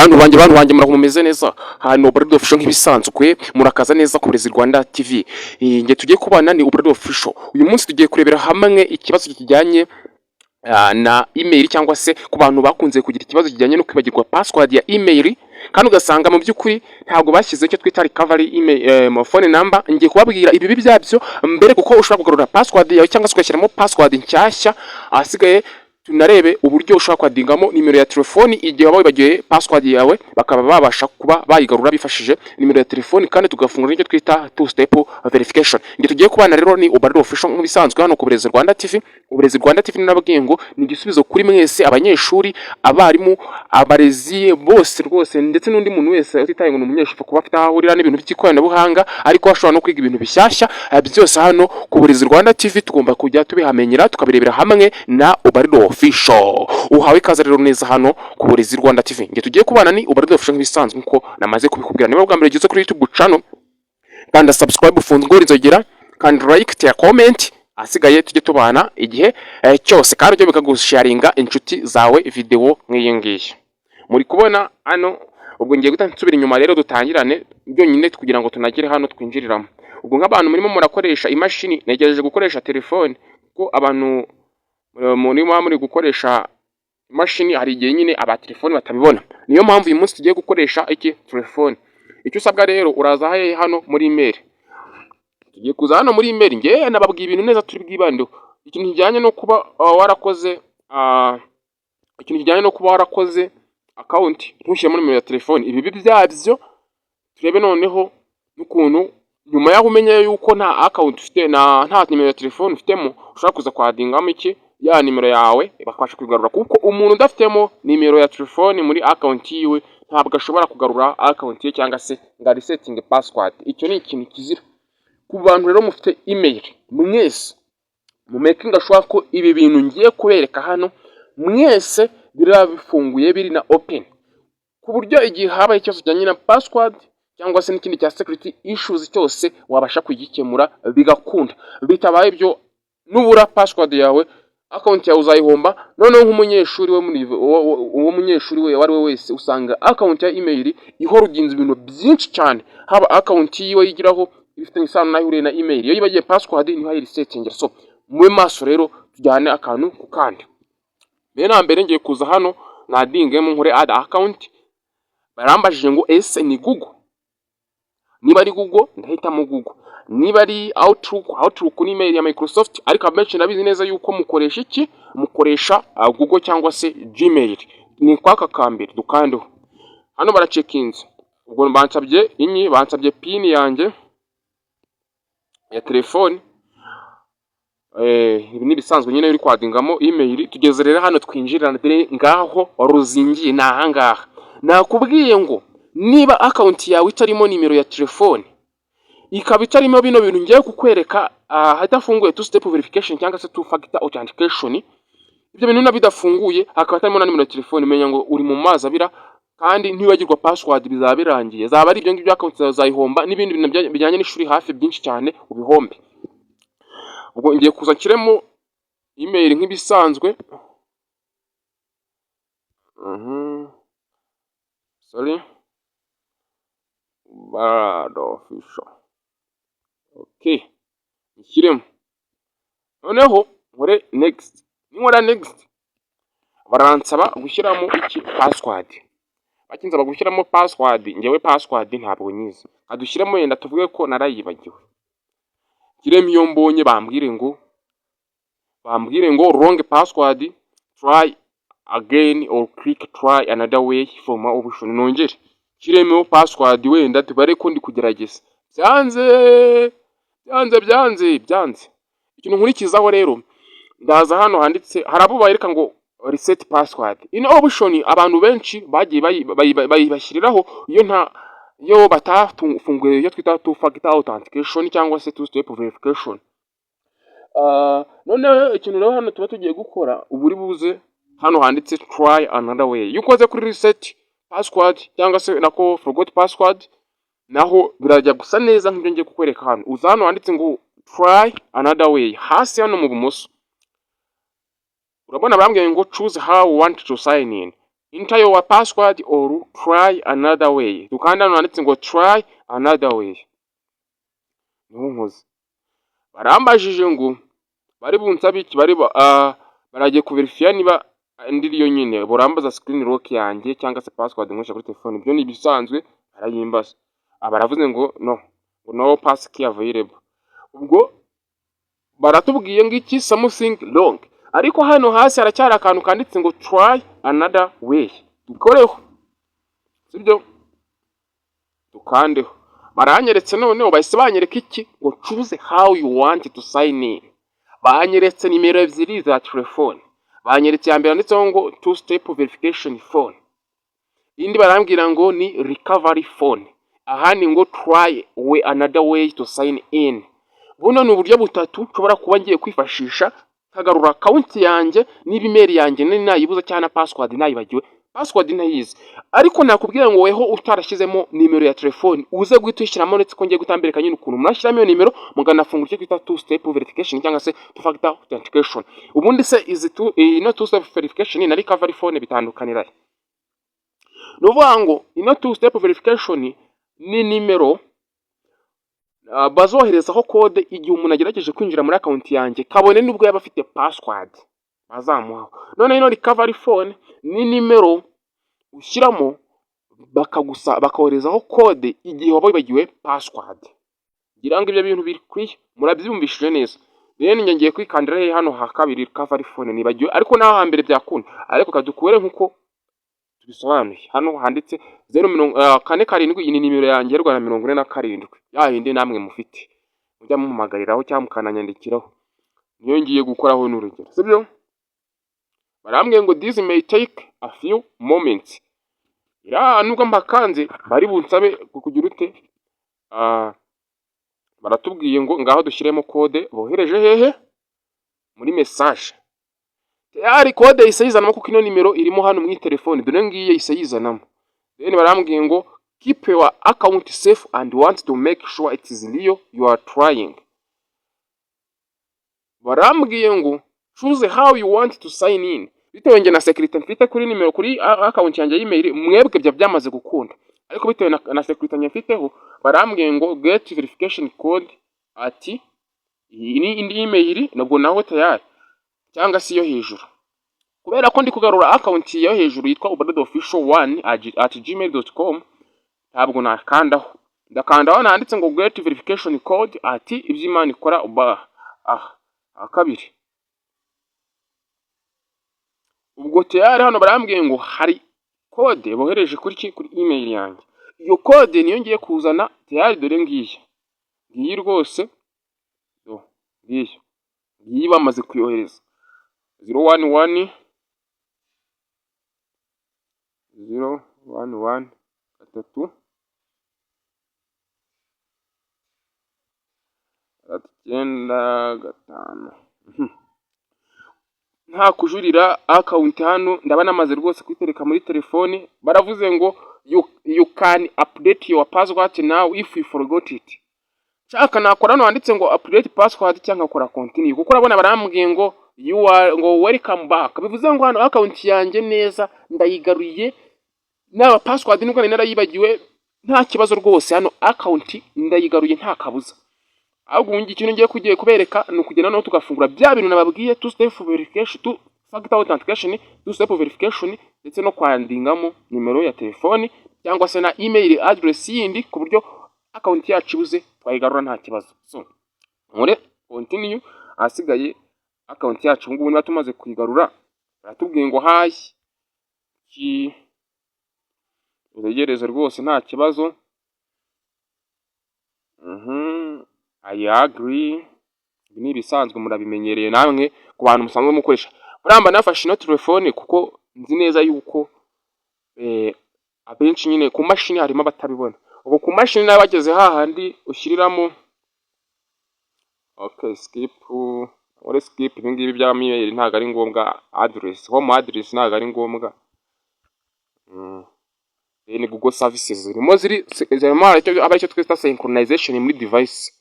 bantu banjye murakomeze neza hano Uburyo Official nk'ibisanzwe murakaza neza ku Burezi Rwanda TV. Nge tugiye kubana ni Uburyo Official. Uyu munsi tugiye kurebera hamwe ikibazo kijyanye na email cyangwa se ku bantu bakunze kugira ikibazo kijyanye no kwibagirwa password ya email, kandi ugasanga mu by'ukuri ntabwo bashyize icyo twita recovery email phone number. Ngiye kubabwira ibibi byabyo mbere kuko ushobora kugarura password yawe cyangwa se ugashyiramo password nshyashya. Asigaye tunarebe uburyo ushobora kwadingamo nimero ya telefoni igihe waba wibagiwe password yawe, bakaba babasha kuba bayigarura bifashije nimero ya telefoni, kandi tugafungura icyo twita two step verification. Ngiye tugiye kubana rero ni Uburyo Official nk'ibisanzwe hano ku Burezi Rwanda TV. Uburezi Rwanda TV nababwiye ngo ni igisubizo kuri mwese, abanyeshuri, abarimu, abarezi bose rwose, ndetse n'undi muntu wese utitaye ngo ni umunyeshuri kuba afite ahurira n'ibintu by'ikoranabuhanga ariko ashobora no kwiga ibintu bishyashya. Byose hano ku Burezi Rwanda TV tugomba kujya tubihamenyera tukabirebera hamwe na Uburyo Official. Uhawe ikaze rero neza hano ku Burezi Rwanda TV. Nge tugiye kubana ni Uburyo Official nk'ibisanzwe nkuko namaze kubikubwira. Niba bwa mbere ugeze kuri YouTube channel, kanda subscribe, ufungure inzogera, kandi like, tia comment, asigaye tujye tubana igihe cyose, kandi byo bikagusharinga inshuti zawe video nk'iyi ngiyi muri kubona hano. Ubwo ngiye guta nsubira inyuma rero dutangirane byonyine kugira ngo tunagire hano twinjiriramo. Ubwo nk'abantu murimo murakoresha imashini, negereje gukoresha telefone, kuko abantu muri gukoresha imashini hari igihe nyine aba telefone batabibona. Niyo mpamvu uyu munsi tugiye gukoresha iki telefone. Icyo usabwa rero uraza hano muri email. Tugiye kuza hano muri email, nge nababwiye ibintu neza turi bwibandeho. Ikintu kijyanye no kuba warakoze account ntushyiramo nimero ya telefone, ibi byabyo turebe noneho n'ukuntu nyuma yaho umenye yuko nta account ufite, nta nimero ya telefone ufitemo, ushaka kuza kwadingamo iki ya nimero yawe bakabasha kugarura, kuko umuntu udafitemo nimero ya telefone muri account yiwe ntabwo ashobora kugarura account ye cyangwa se nga resetting password. Icyo ni ikintu kizira ku bantu rero mufite email. Mwese mu making ashobora ko ibi bintu ngiye kubereka hano mwese biraba bifunguye, biri na open, ku buryo igihe habaye ikibazo kijyanye na password cyangwa se n'ikindi cya security issues cyose wabasha kugikemura bigakunda. Bitabaye ibyo nubura password yawe, account yawe uzayihomba. Noneho nk'umunyeshuri we wari we wese usanga account ya email ihora uginze ibintu byinshi cyane, haba account yiwe yigiraho ifite isano nayo ure na email, iyo yibagiye password niho resetting. So mwe maso rero tujyane akantu ku kandi. Bena mbere ngiye kuza hano nadingemo nkore add account. Barambajije ngo ese ni Google. Niba ari Google ndahitamo Google, niba ari Outlook ni email ya Microsoft, ariko abenshi nabizi neza yuko mukoresha iki, mukoresha Google cyangwa se Gmail. Ni kwaka kambere dukandeho hano baracekinze. Ubwo bansabye pin yanjye ya telefone. Ibi ni bisanzwe nyine uri kwadingamo email. Tugeze rero hano twinjirana dore ngaho waruzingiye na ahangaha. Nakubwiye ngo niba account yawe itarimo nimero ya telefone, ikaba itarimo bino bintu ngiye kukwereka hadafunguye two step verification cyangwa se two factor authentication, ibyo bintu nabidafunguye hakaba hatarimo na nimero ya telefone, menya ngo uri mu mazi abira, kandi ntibagirwa password bizaba birangiye. Zaba ari ibyo ngibyo account zayihomba, n'ibindi bintu bijyanye n'ishuri hafi byinshi cyane ubihombe. Ubwo ngiye kuza nshyiremo email nk'ibisanzwe. Uburyo Official. Okay, nshyiremo noneho nkore next. Ninkora next baransaba gushyiramo iki password. Bakinsaba gushyiramo password, ngewe password ntabwo nyizi, adushyiramo yenda tuvuge ko narayibagiwe. Kiremo iyo mbonye bambwire ngo wrong password, try again or click try another way for more option. Nongere kiremo password wenda tubare ko ndi kugerageza. Byanze. Ikintu nkurikizaho rero ndaza hano handitse, harabo bayereka ngo reset password. In option abantu benshi bagiye bayibashyiriraho iyo batafunguye iyo twita two factor authentication cyangwa se two step verification. None ikintu rero hano tuba tugiye gukora, uburi buze hano handitse try another way. Iyo ukoze kuri reset password cyangwa se nako forgot password, naho birajya gusa neza nk'ibyo ngiye kukwereka hano. Uza hano handitse ngo try another way, hasi hano mu bumoso urabona bambwiye ngo choose how you want to sign in. enter your password or try another way. Dukanda hano handitse ngo try another way. Niho nkoze. Barambajije ngo bari bunsabe iki, baragiye kuverifya niba ndiriyo nyine, burambaza screen lock yanjye cyangwa se password nkoresha kuri telefone. Ibyo ni ibisanzwe barayimbaza. Baravuze ngo no pass key available. Ubwo baratubwiye ngo iki something wrong, ariko hano hasi haracyari akantu kanditse ngo try another way. Dukoreho, sibyo? Dukandeho. Baranyeretse noneho bahise banyereka iki ngo choose how you want to sign in. Banyeretse nimero ebyiri za telefone. Banyeretse ya mbere yanditseho ngo two step verification phone, indi barambwira ngo ni recovery phone, ahandi ngo try another way to sign in. Buno ni uburyo butatu nshobora kuba ngiye kwifashisha kagarura account yanjye niba email yanjye nayibuza cyane password nayibagiwe. Password ntayizi, ariko nakubwira ngo weho utarashyizemo nimero ya telefone uze guhita ushyiramo, ndetse ko ngiye gutambereka nyine ukuntu munashyiramo iyo nimero muganafungura icyo twita two step verification cyangwa se two factor authentication. Ubundi se ino two step verification na recovery phone bitandukanira. Nuvuga ngo ino two step verification ni nimero bazoherezaho code igihe umuntu agerageje kwinjira muri account yanjye kabone nubwo yaba afite password bazamuhaho. None ino recovery phone ni nimero ushyiramo bakahorezaho code igihe waba wibagiwe password. Ngira ngo ibyo bintu biri kuri murabyumvishije neza. Rero ngiye kwikandira hano ha kabiri recovery phone nibagiwe, ariko naho hambere byakunda, ariko kadukubere nkuko tubisobanuye. Hano handitse 047, iyi ni nimero yanjye rwa 47 ya yindi namwe mufite mujya muhamagariraho cyangwa mukananyandikiraho. Niyo ngiye gukoraho n'urugero, sibyo? Barambwiye ngo this may take a few moments. Nubwo mbakanze bari bunsabe kukugira ute, baratubwiye ngo ngaho dushyiremo code bohereje hehe muri message. Tayari code isayizanamo kuko ino nimero irimo hano mu telefone, dore ngiye isayizanamo. Then barambwiye ngo keep your account safe and want to make sure it is real you are trying. Barambwiye ngo choose how you want to sign in. Bitewe nge na security mfite kuri nimero kuri account yanjye y'email, mwebwe bya byamaze gukunda, ariko bitewe na security nyafiteho barambwiye ngo get verification code ati iyi indi email nabwo naho tayari cyangwa si yo hejuru. Kubera ko ndi kugarura account yo hejuru yitwa ubradofficial1@gmail.com, ntabwo nakandaho. Ndakandaho nanditse ngo get verification code ati iby'Imana ikora kabiri. Ubwo tayari hano barambwiye ngo hari code bohereje kuri email yanjye. Iyo code niyo ngiye kuzana tayari, dore ngiyi rwose ngiyi bamaze kuyohereza 011 3 9 5. Nta kujurira account hano ndaba namaze rwose kwitereka muri telefone. Baravuze ngo you can update your password now if you forgot it. Chaka nakora no handitse ngo update password cyangwa kora continue, kuko urabona barambwiye ngo you are ngo welcome back. Bivuze ngo hano account yanjye neza ndayigaruye, naba password nubwo narayibagiwe nta kibazo rwose, hano account ndayigaruye nta kabuza. Ahubwo ngi ikintu ngiye kugiye kubereka ni ukugenda no tugafungura bya bintu nababwiye, two step verification, two factor authentication, two step verification, ndetse no kwandingamo nimero ya telefone cyangwa se na email address yindi, ku buryo account yacu ibuze twayigarura nta kibazo. So muri continue, asigaye account yacu ngubu niba tumaze kuyigarura baratubwiye ngo hayi utegereze rwose nta kibazo. I agree. Ibi ni ibisanzwe murabimenyereye namwe ku bantu musanzwe mukoresha. Muramba nafashe ino telefone kuko nzi neza yuko abenshi nyine ku mashini harimo abatabibona. Ubu ku mashini nabageze hahandi ushyiriramo skip ibi ngibi bya mail ntago ari ngombwa, address home address ntago ari ngombwa. Ni Google services zirimo zirimo aricyo twita synchronization muri device.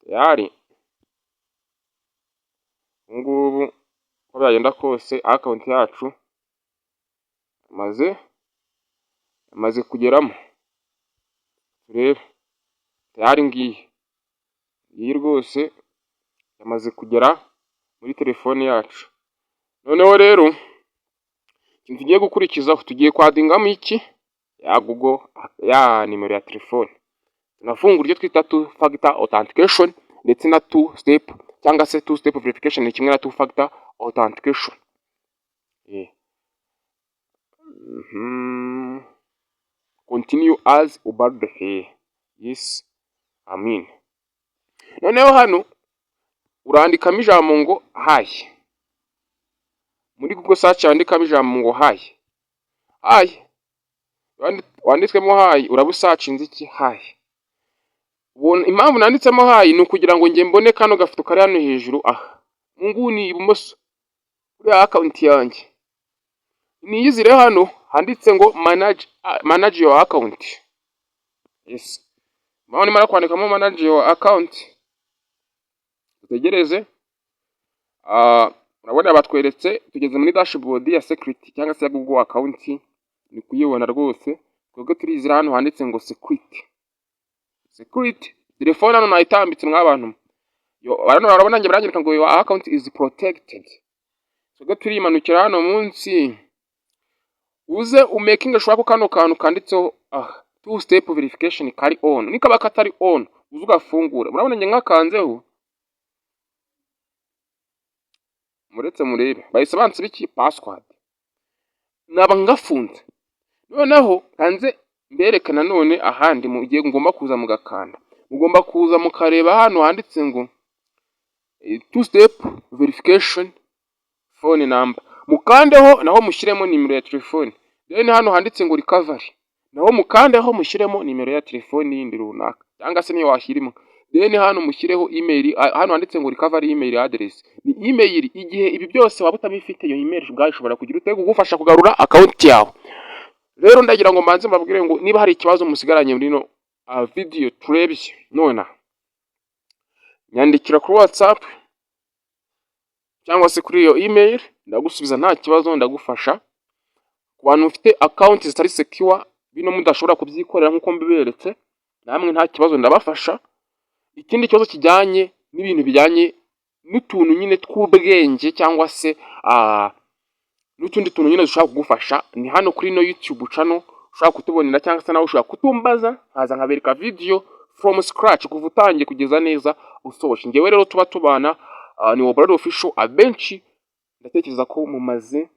Tayari uko byagenda kose account yacu yamaze kugeramo. Turebe tayari ngiyi rwose yamaze kugera muri telefone yacu. Noneho rero ikintu tugiye gukurikizaho, tugiye kwadingamo iki ya Google ya nimero ya telefone. Tunafungura ibyo twita two factor authentication ndetse na two step cyangwa se two step verification ni kimwe na two factor authentication. Continue as ubald here. Yes, amin. Noneho hano urandikamo ijambo ngo hi. Muri Google search wandikamo ijambo ngo hi. Wanditsemo hi, urabusacinze iki hi. Impamvu nanditsemo hi ni ukugira ngo nge mbone kano gafoto kari hano hejuru nguni ibumoso kuri account yanjye. Niyizire hano handitse ngo manage your account. Yes. Maana nimara kwandikamo manage your account. Tutegereze. Urabona batweretse tugeze muri dashboard ya security cyangwa se ya Google account. Ni kuyibona rwose. Twebwe turizira hano handitse ngo security. Telefone hano nayitambitse mw'abantu. Urabona nge baranyereka ngo your account is protected. Twebwe turimanukira hano munsi. Uze umakinga shwako kano kantu kanditseho two step verification kari on. Nikaba katari on uze ugafungura. Murabona nge nkakanzeho. Muretse murebe bahise bansiba iki password. Naba ngafunze. Noneho kanze mberekana none ahandi mu gihe ngomba kuza mu gakanda. Ugomba kuza mukareba hano handitse ngo two step verification phone number. Mukandeho naho mushyiremo nimero ya telefone. Then hano handitse ngo recovery. Naho mukandeho mushyiremo nimero ya telefone yindi runaka. Cyangwa se niyo washyirimo. Then hano mushyireho email, hano handitse ngo recovery email address. Ni email igihe ibi byose waba utabifite iyo email bwashobora kugira utego gufasha kugarura account yawe. Rero ndagira ngo mbanze mbabwire ngo niba hari ikibazo musigaranye muri no video turebye nona nyandikira kuri WhatsApp cyangwa se kuri iyo email ndagusubiza nta kibazo ndagufasha. Ku bantu ufite account zitari secure bino mudashobora kubyikorera nkuko mbiberetse namwe nta kibazo ndabafasha. Ikindi kibazo kijyanye n'ibintu bijyanye n'utuntu nyine tw'ubwenge cyangwa se n'utundi tuntu nyine dushobora kugufasha ni hano kuri no YouTube channel ushobora kutubonera cyangwa se nawe ushobora kutumbaza haza nkabereka video from scratch kuva utangiye kugeza neza usoje. Ngewe rero tuba tubana ni Ubald Official. Abenshi ndatekereza ko mumaze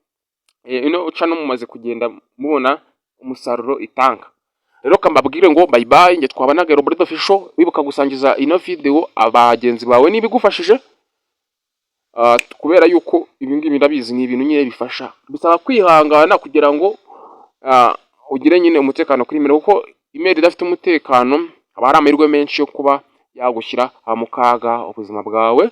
channel mumaze kugenda mubona umusaruro itanga. Rero kambabwire ngo bye bye, nge twabanaga Ubald Official. Wibuka gusangiza ino video abagenzi bawe nibigufashije. Kubera yuko ibingibi ndabizi ni ibintu nyine bifasha. Bisaba kwihangana kugira ngo ugire nyine umutekano kuri email, kuko email idafite umutekano aba ari amahirwe menshi yo kuba yagushyira mu kaga ubuzima bwawe.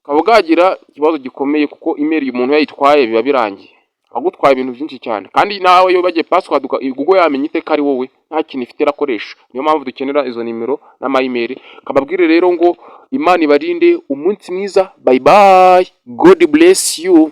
Ukaba bwagira ikibazo gikomeye kuko email umuntu yayitwaye biba birangiye. Agutwaye ibintu byinshi cyane. Kandi nawe yo bagiye password Google yamenye iteka ari wowe nta kintu ifite rakoresha. Niyo mpamvu dukenera izo nimero n'ama email. Kababwire rero ngo Imana ibarinde umunsi mwiza. Bye bye. God bless you.